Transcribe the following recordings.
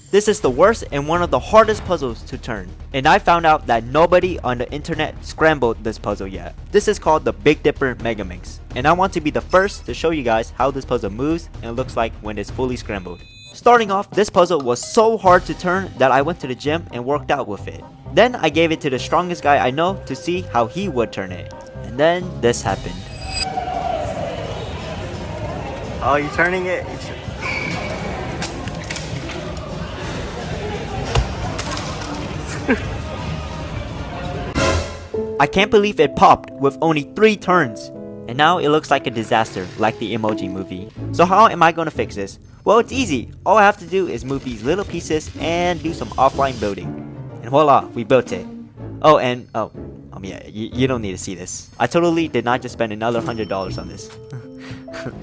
This is the worst and one of the hardest puzzles to turn. And I found out that nobody on the internet scrambled this puzzle yet. This is called the Big Dipper Mega Mix. And I want to be the first to show you guys how this puzzle moves and looks like when it's fully scrambled. Starting off, this puzzle was so hard to turn that I went to the gym and worked out with it. Then I gave it to the strongest guy I know to see how he would turn it. And then this happened. Oh, you're turning it? I can't believe it popped with only 3 turns. And now it looks like a disaster, like the Emoji Movie. So how am I gonna fix this? Well, it's easy. All I have to do is move these little pieces and do some offline building. And voila, we built it. Oh, and yeah, you don't need to see this. I totally did not just spend another $100 on this.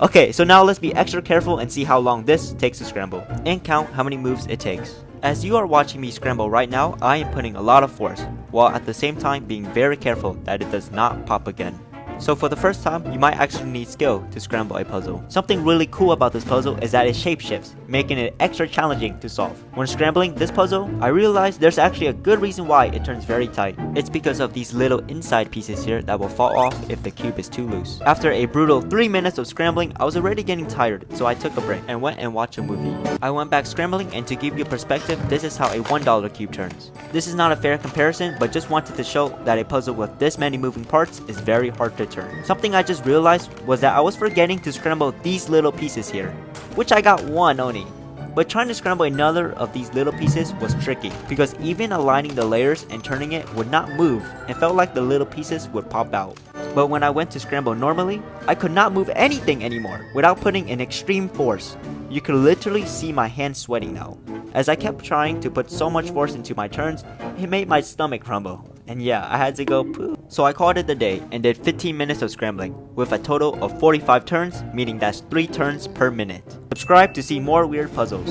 Okay, so now let's be extra careful and see how long this takes to scramble. And count how many moves it takes. As you are watching me scramble right now, I am putting a lot of force, while at the same time being very careful that it does not pop again. So for the first time, you might actually need skill to scramble a puzzle. Something really cool about this puzzle is that it shapeshifts, making it extra challenging to solve. When scrambling this puzzle, I realized there's actually a good reason why it turns very tight. It's because of these little inside pieces here that will fall off if the cube is too loose. After a brutal 3 minutes of scrambling, I was already getting tired, so I took a break and went and watched a movie. I went back scrambling, and to give you a perspective, this is how a $1 cube turns. This is not a fair comparison, but just wanted to show that a puzzle with this many moving parts is very hard to turn. Something I just realized was that I was forgetting to scramble these little pieces here, which I got one only. But trying to scramble another of these little pieces was tricky, because even aligning the layers and turning it would not move and felt like the little pieces would pop out. But when I went to scramble normally, I could not move anything anymore without putting an extreme force. You could literally see my hands sweating now. As I kept trying to put so much force into my turns, it made my stomach crumble. And yeah, I had to go poo. So I called it a day and did 15 minutes of scrambling, with a total of 45 turns, meaning that's 3 turns per minute. Subscribe to see more weird puzzles.